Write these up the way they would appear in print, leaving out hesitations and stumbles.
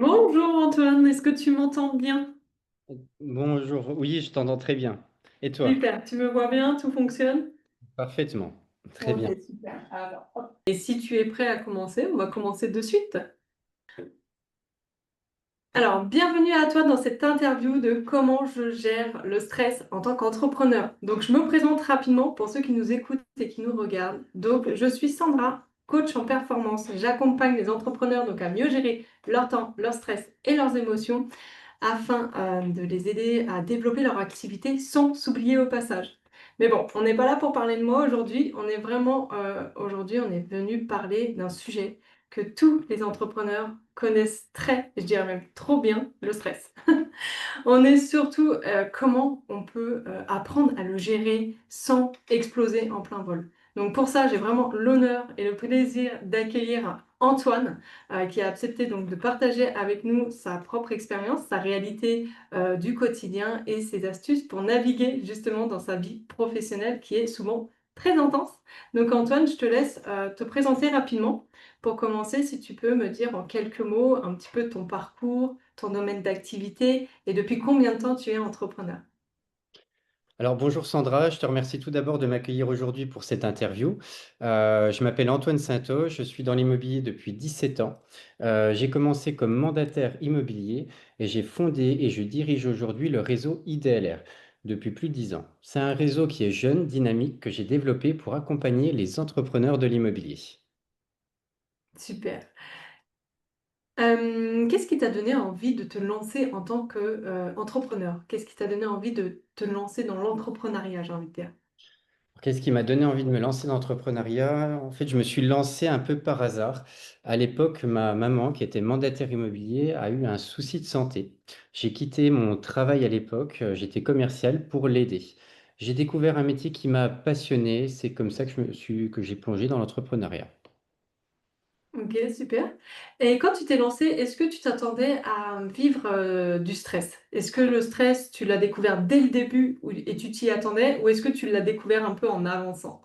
Bonjour Antoine, est-ce que tu m'entends bien? Bonjour, oui, je t'entends très bien. Et toi? Super, tu me vois bien, tout fonctionne? Parfaitement. Très Ok, bien. super. Alors, hop. Et si tu es prêt à commencer, on va commencer de suite. Alors, bienvenue à toi dans cette interview de comment je gère le stress en tant qu'entrepreneur. Donc, je me présente rapidement pour ceux qui nous écoutent et qui nous regardent. Donc, je suis Sandra, coach en performance. J'accompagne les entrepreneurs donc à mieux gérer leur temps, leur stress et leurs émotions afin de les aider à développer leur activité sans s'oublier au passage. Mais bon, on n'est pas là pour parler de moi aujourd'hui, on est vraiment, aujourd'hui, on est venu parler d'un sujet que tous les entrepreneurs connaissent très, je dirais même trop bien, le stress. On est surtout comment on peut apprendre à le gérer sans exploser en plein vol. Donc pour ça, j'ai vraiment l'honneur et le plaisir d'accueillir Antoine, qui a accepté donc de partager avec nous sa propre expérience, sa réalité du quotidien et ses astuces pour naviguer justement dans sa vie professionnelle qui est souvent très intense. Donc Antoine, je te laisse te présenter rapidement. Pour commencer, si tu peux me dire en quelques mots un petit peu ton parcours, ton domaine d'activité et depuis combien de temps tu es entrepreneur? Alors bonjour Sandra, je te remercie tout d'abord de m'accueillir aujourd'hui pour cette interview. Je m'appelle Antoine Saintot, je suis dans l'immobilier depuis 17 ans. J'ai commencé comme mandataire immobilier et j'ai fondé et je dirige aujourd'hui le réseau IDLR depuis plus de 10 ans. C'est un réseau qui est jeune, dynamique, que j'ai développé pour accompagner les entrepreneurs de l'immobilier. Super. Qu'est-ce qui t'a donné envie de te lancer en tant qu'entrepreneur? Qu'est-ce qui t'a donné envie de te lancer dans l'entrepreneuriat, j'ai envie de dire? Qu'est-ce qui m'a donné envie de me lancer dans l'entrepreneuriat? En fait, je me suis lancé un peu par hasard. À l'époque, ma maman, qui était mandataire immobilier, a eu un souci de santé. J'ai quitté mon travail à l'époque, j'étais commercial pour l'aider. J'ai découvert un métier qui m'a passionné, c'est comme ça que que j'ai plongé dans l'entrepreneuriat. Ok, super. Et quand tu t'es lancé, est-ce que tu t'attendais à vivre du stress? Est-ce que le stress, tu l'as découvert dès le début et tu t'y attendais, ou est-ce que tu l'as découvert un peu en avançant?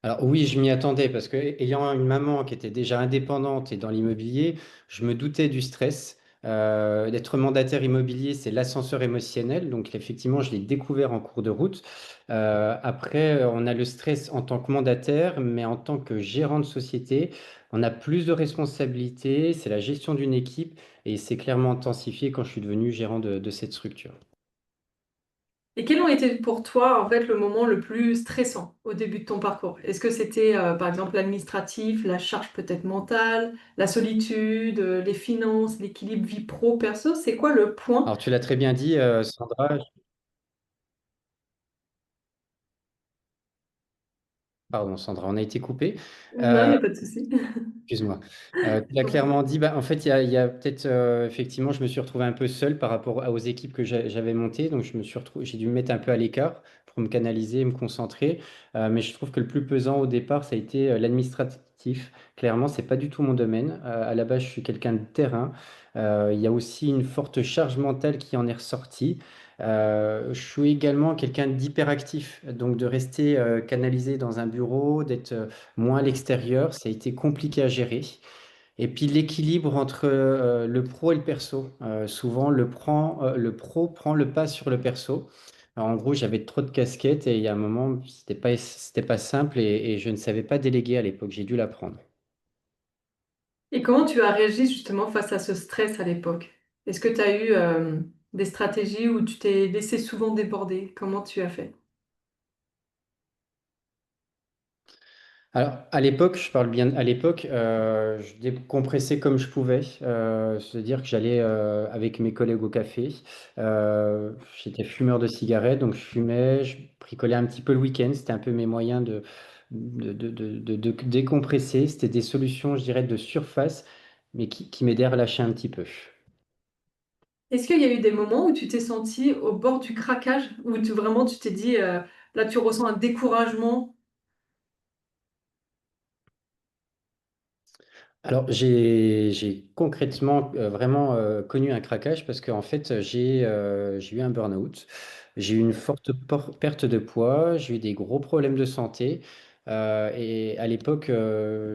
Alors oui, je m'y attendais parce que ayant une maman qui était déjà indépendante et dans l'immobilier, je me doutais du stress. D'être mandataire immobilier, c'est l'ascenseur émotionnel. Donc effectivement, je l'ai découvert en cours de route. Après, on a le stress en tant que mandataire, mais en tant que gérant de société, on a plus de responsabilités. C'est la gestion d'une équipe et c'est clairement intensifié quand je suis devenu gérant de cette structure. Et quel ont été pour toi, en fait, le moment le plus stressant au début de ton parcours? Est-ce que c'était, par exemple, l'administratif, la charge peut-être mentale, la solitude, les finances, l'équilibre vie pro-perso? C'est quoi le point? Alors tu l'as très bien dit, Sandra. Pardon, Sandra, on a été coupé. Non, il n'y a pas de souci. Excuse-moi. Tu l'as clairement dit. Bah, en fait, il y a peut-être effectivement, je me suis retrouvé un peu seul par rapport aux équipes que j'avais montées. Donc, j'ai dû me mettre un peu à l'écart pour me canaliser, me concentrer. Mais je trouve que le plus pesant au départ, ça a été l'administratif. Clairement, c'est pas du tout mon domaine. À la base, je suis quelqu'un de terrain. Il y a aussi une forte charge mentale qui en est ressortie. Je suis également quelqu'un d'hyperactif, donc de rester canalisé dans un bureau, d'être moins à l'extérieur, ça a été compliqué à gérer. Et puis l'équilibre entre le pro et le perso. Souvent, le pro prend le pas sur le perso. Alors, en gros, j'avais trop de casquettes et il y a un moment, c'était pas simple et je ne savais pas déléguer à l'époque. J'ai dû l'apprendre. Et comment tu as réagi justement face à ce stress à l'époque? Est-ce que tu as eu des stratégies où tu t'es laissé souvent déborder? Comment tu as fait? Alors, à l'époque, je parle bien à l'époque, je décompressais comme je pouvais, c'est-à-dire que j'allais avec mes collègues au café. J'étais fumeur de cigarettes, donc je fumais, je bricolais un petit peu le week-end, c'était un peu mes moyens de décompresser. C'était des solutions, je dirais, de surface, mais qui m'aidaient à relâcher un petit peu. Est-ce qu'il y a eu des moments où tu t'es senti au bord du craquage, où vraiment tu t'es dit, là tu ressens un découragement? Alors, j'ai concrètement vraiment connu un craquage parce qu'en fait, j'ai eu un burn-out. J'ai eu une forte perte de poids, j'ai eu des gros problèmes de santé. Et à l'époque,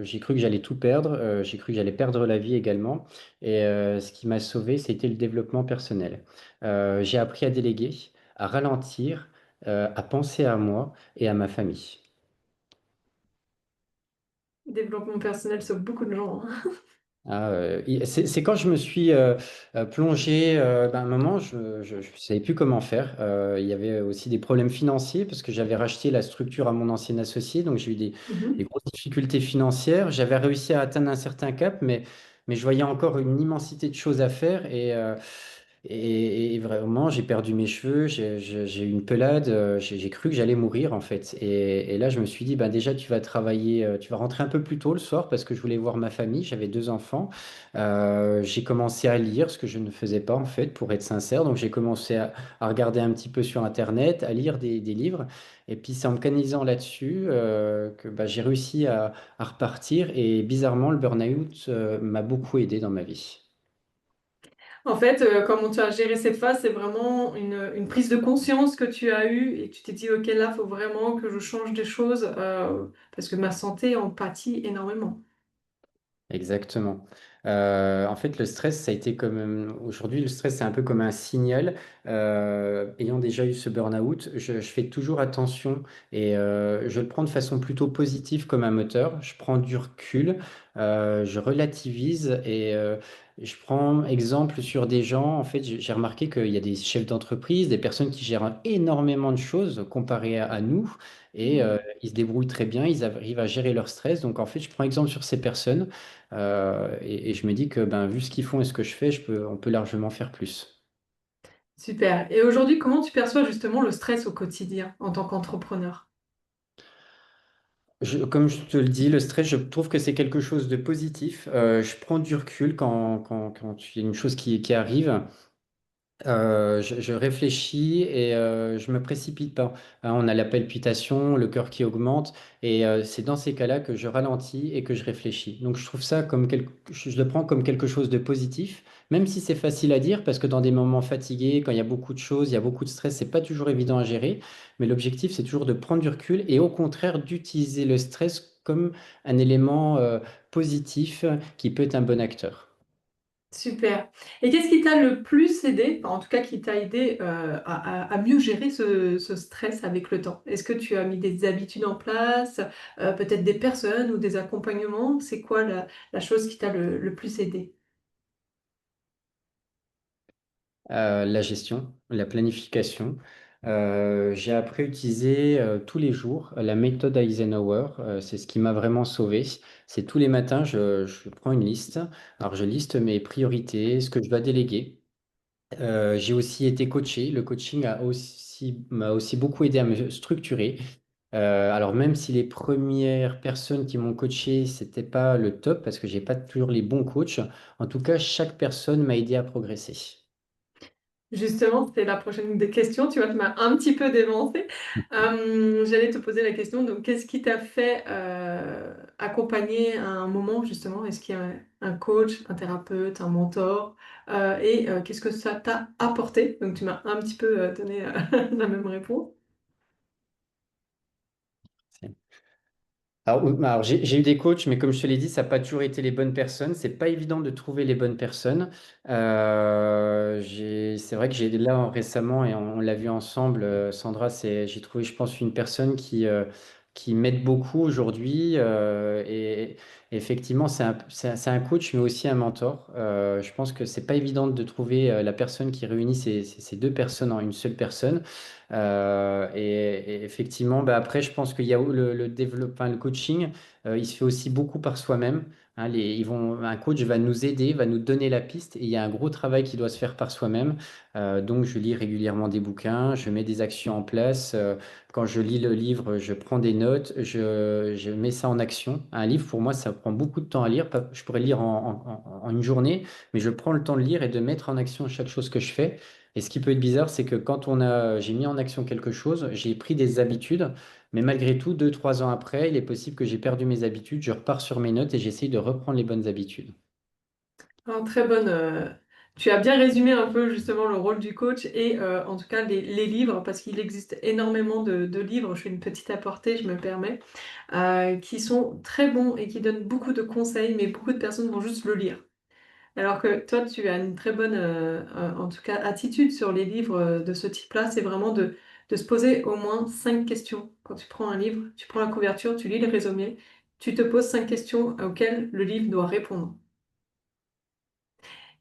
j'ai cru que j'allais tout perdre. J'ai cru que j'allais perdre la vie également. Et ce qui m'a sauvé, c'était le développement personnel. J'ai appris à déléguer, à ralentir, à penser à moi et à ma famille. Développement personnel sur beaucoup de gens, hein. C'est quand je me suis plongé, à un moment, je ne savais plus comment faire. Il y avait aussi des problèmes financiers parce que j'avais racheté la structure à mon ancien associé, donc j'ai eu des Mhm. grosses difficultés financières. J'avais réussi à atteindre un certain cap, mais je voyais encore une immensité de choses à faire et vraiment, j'ai perdu mes cheveux, j'ai eu une pelade, j'ai cru que j'allais mourir en fait. Et là, je me suis dit, ben déjà, tu vas travailler, tu vas rentrer un peu plus tôt le soir parce que je voulais voir ma famille, j'avais deux enfants. J'ai commencé à lire, ce que je ne faisais pas en fait, pour être sincère. Donc, j'ai commencé à regarder un petit peu sur Internet, à lire des livres. Et puis, c'est en me canalisant là-dessus que bah, j'ai réussi à repartir. Et bizarrement, le burn-out m'a beaucoup aidé dans ma vie. En fait, comment tu as géré cette phase, c'est vraiment une prise de conscience que tu as eue et tu t'es dit, OK, là, il faut vraiment que je change des choses parce que ma santé en pâtit énormément. Exactement. En fait, le stress, ça a été comme aujourd'hui, le stress, c'est un peu comme un signal. Ayant déjà eu ce burn-out, je fais toujours attention et je le prends de façon plutôt positive comme un moteur. Je prends du recul, je relativise et je prends exemple sur des gens. En fait, j'ai remarqué qu'il y a des chefs d'entreprise, des personnes qui gèrent énormément de choses comparé à nous et ils se débrouillent très bien, ils arrivent à gérer leur stress. Donc, en fait, je prends exemple sur ces personnes. Et je me dis que ben, vu ce qu'ils font et ce que je fais, on peut largement faire plus. Super. Et aujourd'hui, comment tu perçois justement le stress au quotidien en tant qu'entrepreneur? Comme je te le dis, le stress, je trouve que c'est quelque chose de positif. Je prends du recul quand il y a une chose qui arrive. Je réfléchis et je me précipite pas. Hein, on a la palpitation, le cœur qui augmente, et c'est dans ces cas-là que je ralentis et que je réfléchis. Donc je trouve ça je le prends comme quelque chose de positif, même si c'est facile à dire, parce que dans des moments fatigués, quand il y a beaucoup de choses, il y a beaucoup de stress, c'est pas toujours évident à gérer. Mais l'objectif, c'est toujours de prendre du recul et au contraire d'utiliser le stress comme un élément positif qui peut être un bon acteur. Super. Et qu'est-ce qui t'a le plus aidé, enfin, en tout cas qui t'a aidé à mieux gérer ce stress avec le temps? Est-ce que tu as mis des habitudes en place, peut-être des personnes ou des accompagnements? C'est quoi la chose qui t'a le plus aidé? La gestion, la planification. J'ai appris à utiliser tous les jours la méthode Eisenhower. C'est ce qui m'a vraiment sauvé. C'est tous les matins, je prends une liste. Alors, je liste mes priorités, ce que je dois déléguer. J'ai aussi été coaché. Le coaching m'a aussi beaucoup aidé à me structurer. Alors, même si les premières personnes qui m'ont coaché, c'était pas le top parce que j'ai pas toujours les bons coachs, en tout cas, chaque personne m'a aidé à progresser. Justement, c'était la prochaine des questions. Tu vois, tu m'as un petit peu dévancé. J'allais te poser la question. Donc, qu'est-ce qui t'a fait accompagner à un moment, justement? Est-ce qu'il y a un coach, un thérapeute, un mentor? Qu'est-ce que ça t'a apporté? Donc, tu m'as un petit peu donné la même réponse. Alors, j'ai eu des coachs, mais comme je te l'ai dit, ça n'a pas toujours été les bonnes personnes. C'est pas évident de trouver les bonnes personnes. C'est vrai que j'ai là récemment, et on l'a vu ensemble, Sandra, j'ai trouvé, je pense, une personne qui m'aide beaucoup aujourd'hui. Et effectivement, c'est un coach, mais aussi un mentor. Je pense que c'est pas évident de trouver la personne qui réunit ces deux personnes en une seule personne. Et effectivement, bah après, je pense qu'il y a enfin, le coaching, il se fait aussi beaucoup par soi-même. Hein, un coach va nous aider, va nous donner la piste, et il y a un gros travail qui doit se faire par soi-même. Donc, je lis régulièrement des bouquins, je mets des actions en place. Quand je lis le livre, je prends des notes, je mets ça en action. Un livre, pour moi, ça prend beaucoup de temps à lire. Je pourrais le lire en une journée, mais je prends le temps de lire et de mettre en action chaque chose que je fais. Et ce qui peut être bizarre, c'est que j'ai mis en action quelque chose, j'ai pris des habitudes, mais malgré tout, 2, 3 ans après, il est possible que j'ai perdu mes habitudes, je repars sur mes notes et j'essaye de reprendre les bonnes habitudes. Alors, très bonne. Tu as bien résumé un peu justement le rôle du coach et en tout cas les livres, parce qu'il existe énormément de livres, je fais une petite aparté, je me permets, qui sont très bons et qui donnent beaucoup de conseils, mais beaucoup de personnes vont juste le lire. Alors que toi, tu as une très bonne, en tout cas, attitude sur les livres de ce type-là, c'est vraiment de se poser au moins 5 questions. Quand tu prends un livre, tu prends la couverture, tu lis le résumé, tu te poses 5 questions auxquelles le livre doit répondre.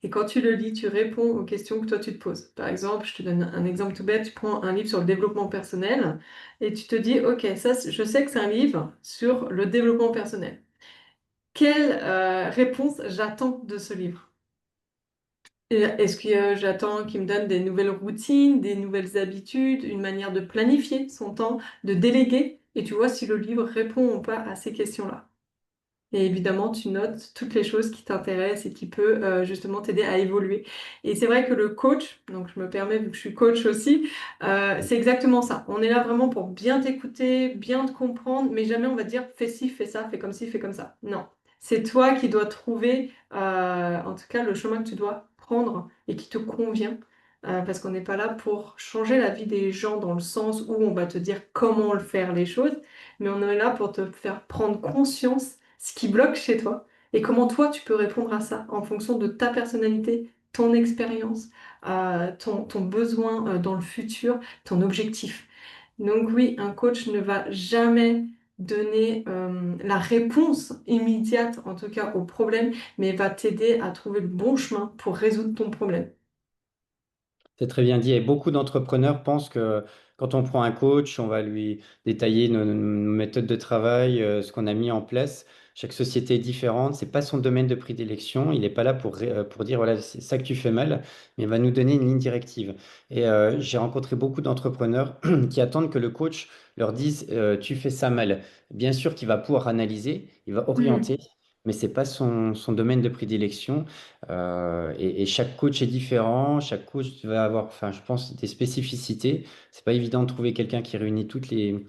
Et quand tu le lis, tu réponds aux questions que toi tu te poses. Par exemple, je te donne un exemple tout bête, tu prends un livre sur le développement personnel et tu te dis, OK, ça, je sais que c'est un livre sur le développement personnel. Quelle réponse j'attends de ce livre? Est-ce que j'attends qu'il me donne des nouvelles routines, des nouvelles habitudes, une manière de planifier son temps, de déléguer? Et tu vois si le livre répond ou pas à ces questions-là. Et évidemment, tu notes toutes les choses qui t'intéressent et qui peuvent justement t'aider à évoluer. Et c'est vrai que le coach, donc je me permets vu que je suis coach aussi, c'est exactement ça. On est là vraiment pour bien t'écouter, bien te comprendre, mais jamais on va te dire fais ci, fais ça, fais comme ci, fais comme ça. Non. C'est toi qui dois trouver, en tout cas, le chemin que tu dois prendre et qui te convient. Parce qu'on n'est pas là pour changer la vie des gens dans le sens où on va te dire comment le faire les choses, mais on est là pour te faire prendre conscience ce qui bloque chez toi et comment toi tu peux répondre à ça en fonction de ta personnalité, ton expérience, ton besoin dans le futur, ton objectif. Donc oui, un coach ne va jamais donner la réponse immédiate, en tout cas au problème, mais va t'aider à trouver le bon chemin pour résoudre ton problème. C'est très bien dit. Et beaucoup d'entrepreneurs pensent que quand on prend un coach, on va lui détailler nos méthodes de travail, ce qu'on a mis en place. Chaque société est différente. C'est pas son domaine de prédilection. Il n'est pas là pour dire voilà, c'est ça que tu fais mal, mais il va nous donner une ligne directive. Et j'ai rencontré beaucoup d'entrepreneurs qui attendent que le coach leur dise tu fais ça mal. Bien sûr qu'il va pouvoir analyser, il va Mhm. orienter, mais c'est pas son domaine de prédilection. Et chaque coach est différent, chaque coach va avoir, enfin, je pense, des spécificités. C'est pas évident de trouver quelqu'un qui réunit toutes les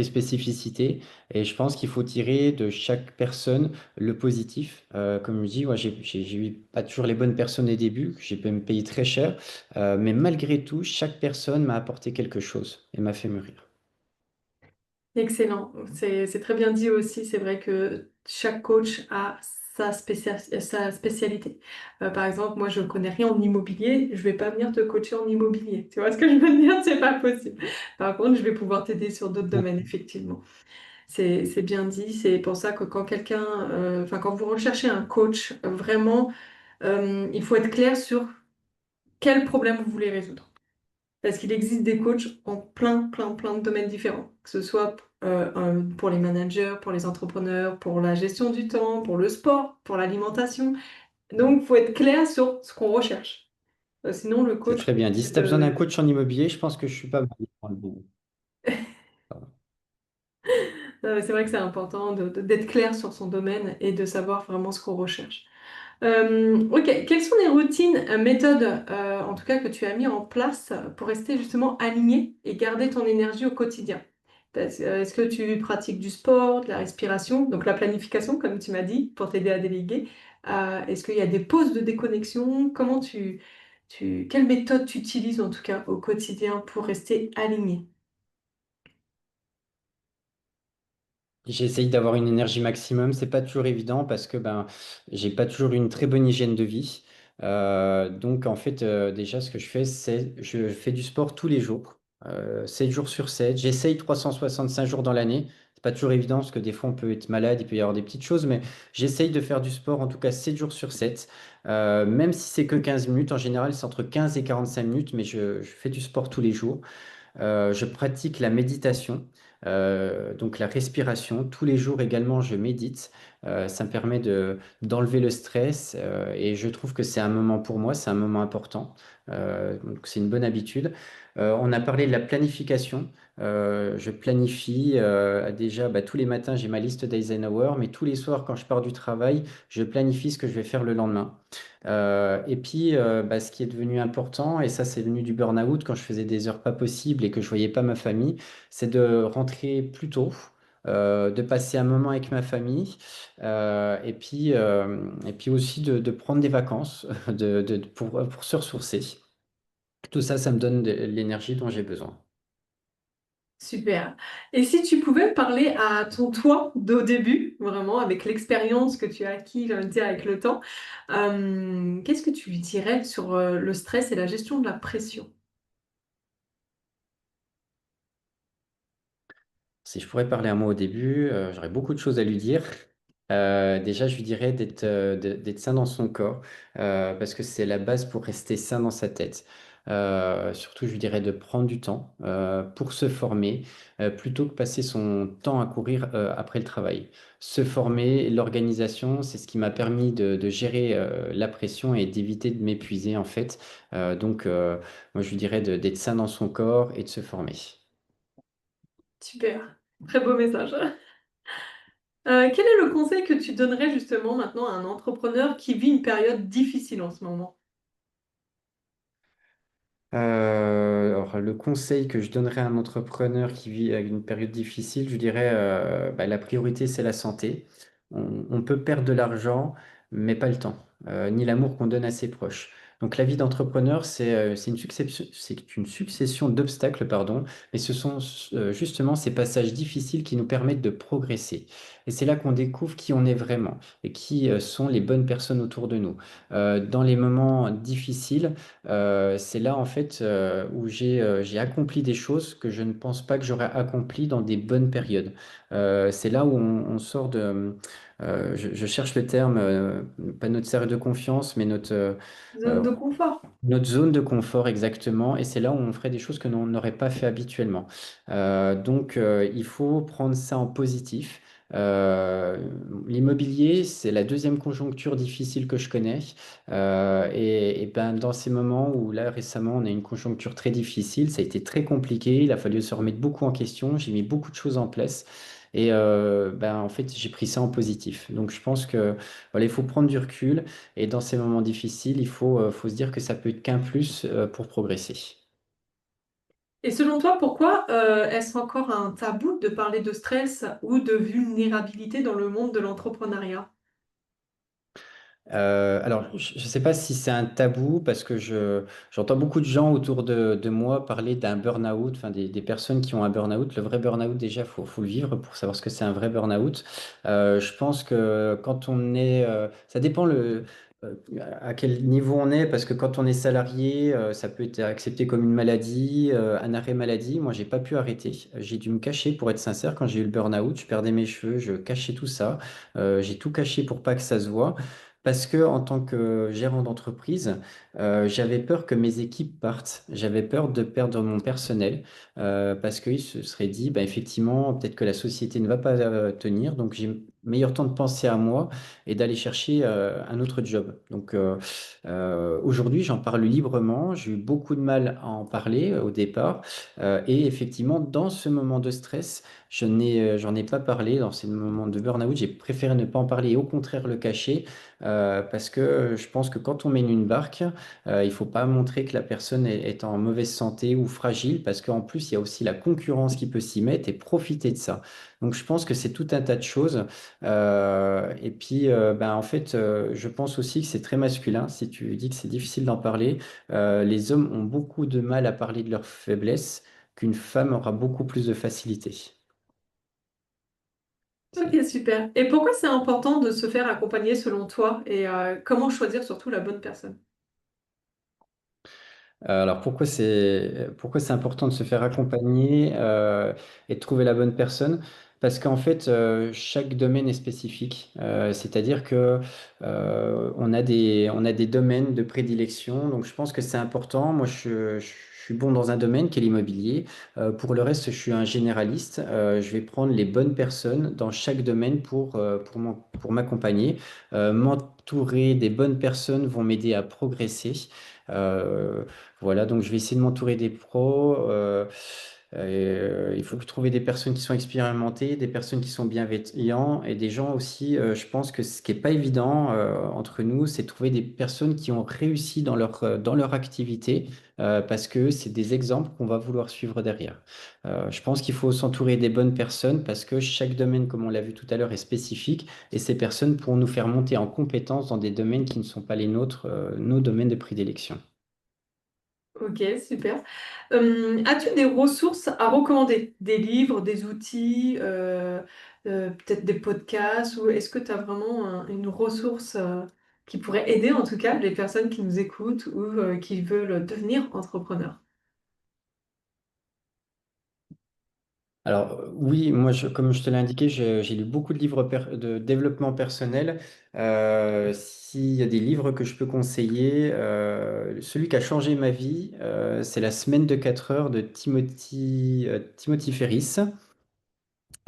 spécificités. Et je pense qu'il faut tirer de chaque personne le positif. Comme je dis, ouais, j'ai eu pas toujours les bonnes personnes au début, que j'ai pu me payer très cher. Mais malgré tout, chaque personne m'a apporté quelque chose et m'a fait mûrir. Excellent, c'est très bien dit aussi. C'est vrai que chaque coach a sa spécialité. Par exemple, moi je ne connais rien en immobilier, je vais pas venir te coacher en immobilier. Tu vois ce que je veux dire? C'est pas possible. Par contre, je vais pouvoir t'aider sur d'autres domaines, effectivement. C'est bien dit. C'est pour ça que quand quelqu'un, enfin quand vous recherchez un coach, vraiment, il faut être clair sur quel problème vous voulez résoudre. Parce qu'il existe des coachs en plein de domaines différents, que ce soit pour les managers, pour les entrepreneurs, pour la gestion du temps, pour le sport, pour l'alimentation. Donc, il faut être clair sur ce qu'on recherche. Sinon, le C'est coach très bien dit. Si peut tu as besoin d'un te... coach en immobilier, je pense que je suis pas mal dans le bon. C'est vrai que c'est important d'être clair sur son domaine et de savoir vraiment ce qu'on recherche. Ok, quelles sont les routines, méthodes, en tout cas que tu as mis en place pour rester justement aligné et garder ton énergie au quotidien? Est-ce que tu pratiques du sport, de la respiration, donc la planification, comme tu m'as dit, pour t'aider à déléguer? Est-ce qu'il y a des pauses de déconnexion? Quelle méthode tu utilises en tout cas au quotidien pour rester aligné? J'essaye d'avoir une énergie maximum. C'est pas toujours évident parce que ben j'ai pas toujours une très bonne hygiène de vie. Donc en fait déjà ce que je fais c'est je fais du sport tous les jours, 7 jours sur 7. J'essaye 365 jours dans l'année. C'est pas toujours évident parce que des fois on peut être malade, il peut y avoir des petites choses, mais j'essaye de faire du sport en tout cas 7 jours sur 7. Même si c'est que 15 minutes, en général c'est entre 15 et 45 minutes, mais je fais du sport tous les jours. Je pratique la méditation, donc la respiration. Tous les jours également, je médite. Ça me permet d'enlever le stress et je trouve que c'est un moment pour moi, c'est un moment important. Donc c'est une bonne habitude. On a parlé de la planification. Je planifie déjà bah, tous les matins, j'ai ma liste d'Eisenhower, mais tous les soirs, quand je pars du travail, je planifie ce que je vais faire le lendemain. Et puis, bah, ce qui est devenu important, et ça c'est venu du burn-out quand je faisais des heures pas possibles et que je voyais pas ma famille, c'est de rentrer plus tôt. de passer un moment avec ma famille, et puis aussi de prendre des vacances pour se ressourcer. Tout ça, ça me donne de l'énergie dont j'ai besoin. Super. Et si tu pouvais parler à ton toi d'au début, vraiment, avec l'expérience que tu as acquis, j'ai envie de dire, avec le temps, qu'est-ce que tu lui dirais sur le stress et la gestion de la pression? Si je pourrais parler à moi au début, j'aurais beaucoup de choses à lui dire. Déjà, je lui dirais d'être sain dans son corps, parce que c'est la base pour rester sain dans sa tête. Surtout, je lui dirais de prendre du temps pour se former, plutôt que passer son temps à courir après le travail. Se former, l'organisation, c'est ce qui m'a permis de gérer la pression et d'éviter de m'épuiser, en fait. Moi, je lui dirais d'être sain dans son corps et de se former. Super. Très beau message. Quel est le conseil que tu donnerais justement maintenant à un entrepreneur qui vit une période difficile en ce moment? Alors, le conseil que je donnerais à un entrepreneur qui vit avec une période difficile, je dirais, bah, la priorité, c'est la santé. On peut perdre de l'argent, mais pas le temps, ni l'amour qu'on donne à ses proches. Donc, la vie d'entrepreneur, c'est une succession d'obstacles, pardon, mais ce sont justement ces passages difficiles qui nous permettent de progresser. Et c'est là qu'on découvre qui on est vraiment et qui sont les bonnes personnes autour de nous. Dans les moments difficiles, c'est là en fait où j'ai accompli des choses que je ne pense pas que j'aurais accomplies dans des bonnes périodes. C'est là où on sort de, je cherche le terme, pas notre cercle de confiance, mais Zone euh, de confort. notre zone de confort exactement, et c'est là où on ferait des choses que l'on n'aurait pas fait habituellement. Il faut prendre ça en positif. Euh, L'immobilier, c'est la deuxième conjoncture difficile que je connais. Et ben, dans ces moments où là récemment on a une conjoncture très difficile, ça a été très compliqué, il a fallu se remettre beaucoup en question, j'ai mis beaucoup de choses en place. Ben, en fait, j'ai pris ça en positif. Donc, je pense que voilà, il faut prendre du recul. Et dans ces moments difficiles, faut se dire que ça peut être qu'un plus pour progresser. Et selon toi, pourquoi est-ce encore un tabou de parler de stress ou de vulnérabilité dans le monde de l'entrepreneuriat? Alors, je ne sais pas si c'est un tabou parce que j'entends beaucoup de gens autour de moi parler d'un burn-out, enfin des personnes qui ont un burn-out. Le vrai burn-out, déjà, faut le vivre pour savoir ce que c'est un vrai burn-out. Je pense que quand on est, ça dépend euh, à quel niveau on est, parce que quand on est salarié, ça peut être accepté comme une maladie, un arrêt maladie. Moi, j'ai pas pu arrêter. J'ai dû me cacher, pour être sincère, quand j'ai eu le burn-out, je perdais mes cheveux, je cachais tout ça. J'ai tout caché pour pas que ça se voit. Parce que en tant que gérant d'entreprise, j'avais peur que mes équipes partent. J'avais peur de perdre mon personnel parce qu'ils se seraient dit, bah, effectivement, peut-être que la société ne va pas tenir. Donc, j'ai meilleur temps de penser à moi et d'aller chercher un autre job. Aujourd'hui, j'en parle librement. J'ai eu beaucoup de mal à en parler au départ. Et effectivement, dans ce moment de stress, j'en ai pas parlé. Dans ces moments de burn-out, j'ai préféré ne pas en parler et au contraire le cacher. Parce que je pense que quand on mène une barque, il faut pas montrer que la personne est en mauvaise santé ou fragile, parce qu'en plus, il y a aussi la concurrence qui peut s'y mettre et profiter de ça. Donc, je pense que c'est tout un tas de choses. Ben, en fait, je pense aussi que c'est très masculin. Si tu dis que c'est difficile d'en parler, les hommes ont beaucoup de mal à parler de leurs faiblesses, qu'une femme aura beaucoup plus de facilité. Ok, super. Et pourquoi c'est important de se faire accompagner selon toi et comment choisir surtout la bonne personne? Alors pourquoi c'est important de se faire accompagner et de trouver la bonne personne? Parce qu'en fait, chaque domaine est spécifique. C'est-à-dire que on a des domaines de prédilection. Donc je pense que c'est important. Moi, je suis bon dans un domaine qui est l'immobilier. Pour le reste, je suis un généraliste. Je vais prendre les bonnes personnes dans chaque domaine pour m'accompagner. M'entourer des bonnes personnes vont m'aider à progresser. Euh, voilà, donc je vais essayer de m'entourer des pros. Il faut trouver des personnes qui sont expérimentées, des personnes qui sont bienveillantes et des gens aussi, je pense que ce qui n'est pas évident entre nous, c'est de trouver des personnes qui ont réussi dans leur activité parce que c'est des exemples qu'on va vouloir suivre derrière. Je pense qu'il faut s'entourer des bonnes personnes parce que chaque domaine, comme on l'a vu tout à l'heure, est spécifique et ces personnes pourront nous faire monter en compétences dans des domaines qui ne sont pas les nôtres, nos domaines de prédilection. Ok, super. As-tu des ressources à recommander? Des livres, des outils, peut-être des podcasts, ou est-ce que tu as vraiment une ressource qui pourrait aider en tout cas les personnes qui nous écoutent ou qui veulent devenir entrepreneurs? Alors oui, comme je te l'ai indiqué, j'ai lu beaucoup de livres de développement personnel. S'il y a des livres que je peux conseiller, celui qui a changé ma vie, c'est La semaine de 4 heures de Timothy Ferriss.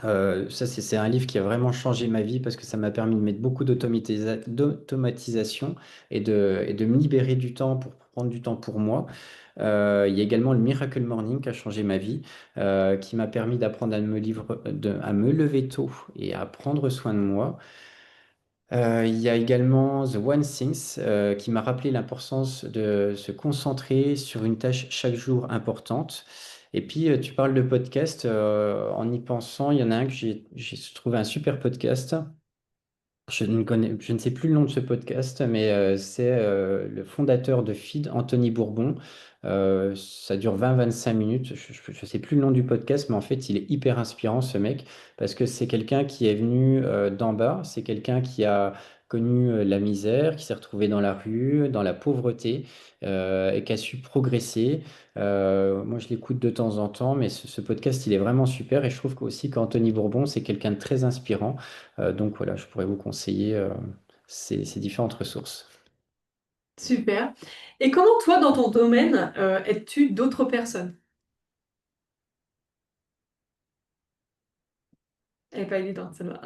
Ça, c'est un livre qui a vraiment changé ma vie parce que ça m'a permis de mettre beaucoup d'automatisation et de me libérer du temps pour prendre du temps pour moi. Il y a également le Miracle Morning qui a changé ma vie, qui m'a permis d'apprendre à me lever tôt et à prendre soin de moi. Il y a également The One Things qui m'a rappelé l'importance de se concentrer sur une tâche chaque jour importante. Et puis, tu parles de podcast. En y pensant, il y en a un que j'ai trouvé un super podcast. Je ne sais plus le nom de ce podcast, mais c'est le fondateur de Feed, Anthony Bourbon. Ça dure 20-25 minutes. Je ne sais plus le nom du podcast, mais en fait, il est hyper inspirant, ce mec, parce que c'est quelqu'un qui est venu d'en bas. C'est quelqu'un qui a connu la misère, qui s'est retrouvé dans la rue, dans la pauvreté, et qui a su progresser. Moi, je l'écoute de temps en temps, mais ce podcast, il est vraiment super. Et je trouve aussi qu'Anthony Bourbon, c'est quelqu'un de très inspirant. Donc voilà, je pourrais vous conseiller ces différentes ressources. Super. Et comment toi, dans ton domaine, aides-tu d'autres personnes? Elle n'est pas évidente, celle-là.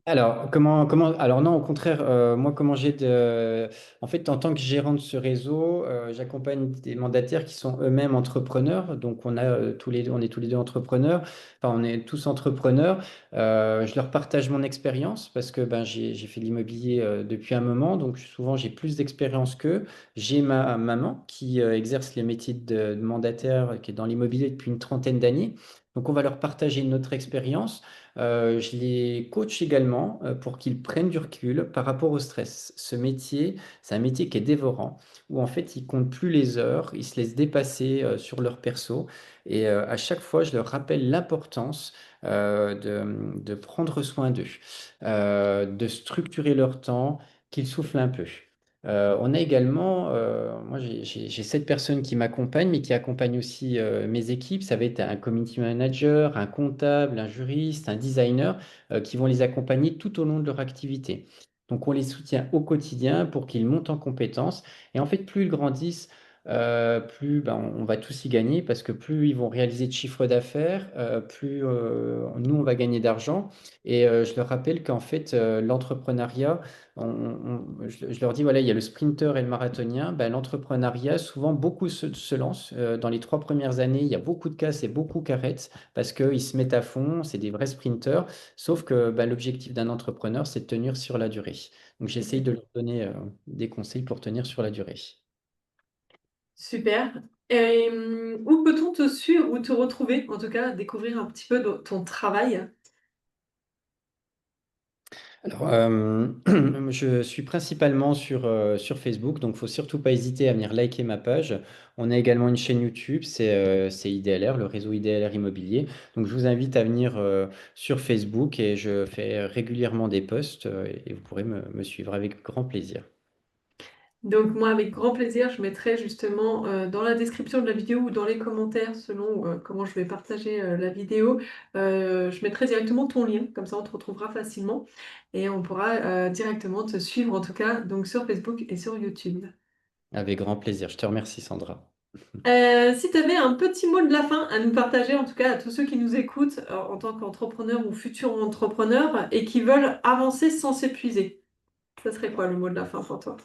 Alors non, au contraire, moi, en fait, en tant que gérant de ce réseau, j'accompagne des mandataires qui sont eux-mêmes entrepreneurs. Donc, on est tous les deux entrepreneurs. Enfin, on est tous entrepreneurs. Je leur partage mon expérience parce que ben, j'ai fait de l'immobilier depuis un moment. Donc, souvent, j'ai plus d'expérience qu'eux. J'ai ma maman qui exerce les métiers de mandataire, qui est dans l'immobilier depuis une trentaine d'années. Donc, on va leur partager notre expérience. Je les coach également pour qu'ils prennent du recul par rapport au stress. Ce métier, c'est un métier qui est dévorant, où en fait, ils comptent plus les heures, ils se laissent dépasser sur leur perso. Et à chaque fois, je leur rappelle l'importance de prendre soin d'eux, de structurer leur temps, qu'ils soufflent un peu. On a également, moi j'ai 7 personnes qui m'accompagnent, mais qui accompagnent aussi mes équipes. Ça va être un community manager, un comptable, un juriste, un designer, qui vont les accompagner tout au long de leur activité. Donc on les soutient au quotidien pour qu'ils montent en compétences. Et en fait, plus ils grandissent, plus ben, on va tous y gagner parce que plus ils vont réaliser de chiffre d'affaires, plus nous on va gagner d'argent. Et je leur rappelle qu'en fait, l'entrepreneuriat, je leur dis, voilà, il y a le sprinter et le marathonien. Ben, l'entrepreneuriat, souvent, beaucoup se lancent. Dans les 3 premières années, il y a beaucoup de casses et beaucoup qu'arrêtent parce qu'ils se mettent à fond, c'est des vrais sprinters. Sauf que ben, l'objectif d'un entrepreneur, c'est de tenir sur la durée. Donc, j'essaye de leur donner des conseils pour tenir sur la durée. Super. Et où peut-on te suivre ou te retrouver, en tout cas, découvrir un petit peu de ton travail? Alors, je suis principalement sur Facebook, donc il faut surtout pas hésiter à venir liker ma page. On a également une chaîne YouTube, c'est IDLR, le réseau IDLR Immobilier. Donc, je vous invite à venir sur Facebook et je fais régulièrement des posts et vous pourrez me suivre avec grand plaisir. Donc moi, avec grand plaisir, je mettrai justement dans la description de la vidéo ou dans les commentaires, selon comment je vais partager la vidéo, je mettrai directement ton lien, comme ça on te retrouvera facilement et on pourra directement te suivre en tout cas donc sur Facebook et sur YouTube. Avec grand plaisir. Je te remercie, Sandra. Si tu avais un petit mot de la fin à nous partager, en tout cas à tous ceux qui nous écoutent en tant qu'entrepreneurs ou futurs entrepreneurs et qui veulent avancer sans s'épuiser, ça serait quoi le mot de la fin pour toi?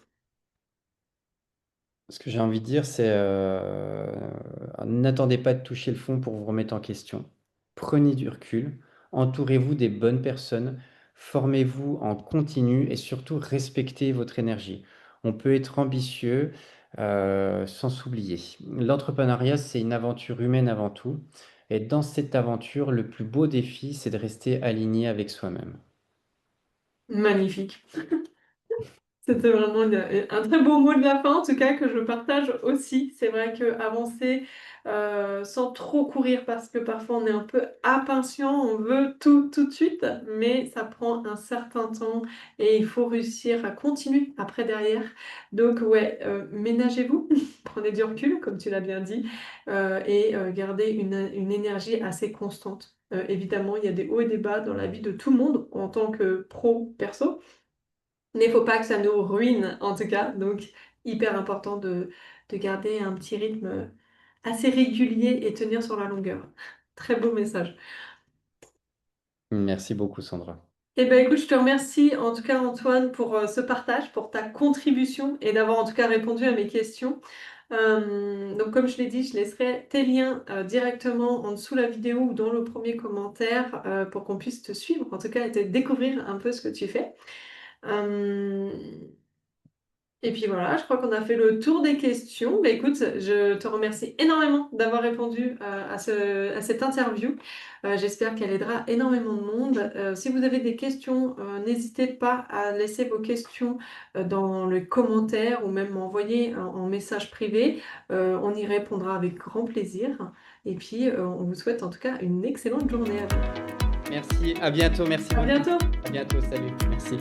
Ce que j'ai envie de dire, c'est n'attendez pas de toucher le fond pour vous remettre en question. Prenez du recul, entourez-vous des bonnes personnes, formez-vous en continu et surtout respectez votre énergie. On peut être ambitieux sans s'oublier. L'entrepreneuriat, c'est une aventure humaine avant tout. Et dans cette aventure, le plus beau défi, c'est de rester aligné avec soi-même. Magnifique. C'était vraiment un très beau mot de la fin, en tout cas, que je partage aussi. C'est vrai que avancer sans trop courir, parce que parfois on est un peu impatient, on veut tout tout de suite, mais ça prend un certain temps et il faut réussir à continuer après derrière. Donc ouais, ménagez-vous, prenez du recul, comme tu l'as bien dit, et gardez une énergie assez constante. Évidemment, il y a des hauts et des bas dans la vie de tout le monde en tant que pro, perso. Mais il faut pas que ça nous ruine, en tout cas. Donc, hyper important de garder un petit rythme assez régulier et tenir sur la longueur. Très beau message. Merci beaucoup, Sandra. Eh ben, écoute, je te remercie en tout cas, Antoine, pour ce partage, pour ta contribution et d'avoir en tout cas répondu à mes questions. Donc, comme je l'ai dit, je laisserai tes liens directement en dessous la vidéo ou dans le premier commentaire pour qu'on puisse te suivre, en tout cas, et te découvrir un peu ce que tu fais. Euh, Et puis voilà, je crois qu'on a fait le tour des questions. Bah, écoute, je te remercie énormément d'avoir répondu à cette interview. J'espère qu'elle aidera énormément de monde. Si vous avez des questions, n'hésitez pas à laisser vos questions dans les commentaires ou même m'envoyer en message privé. On y répondra avec grand plaisir. Et puis, on vous souhaite en tout cas une excellente journée à vous. Merci, à bientôt, merci À beaucoup. bientôt! À bientôt, salut, merci.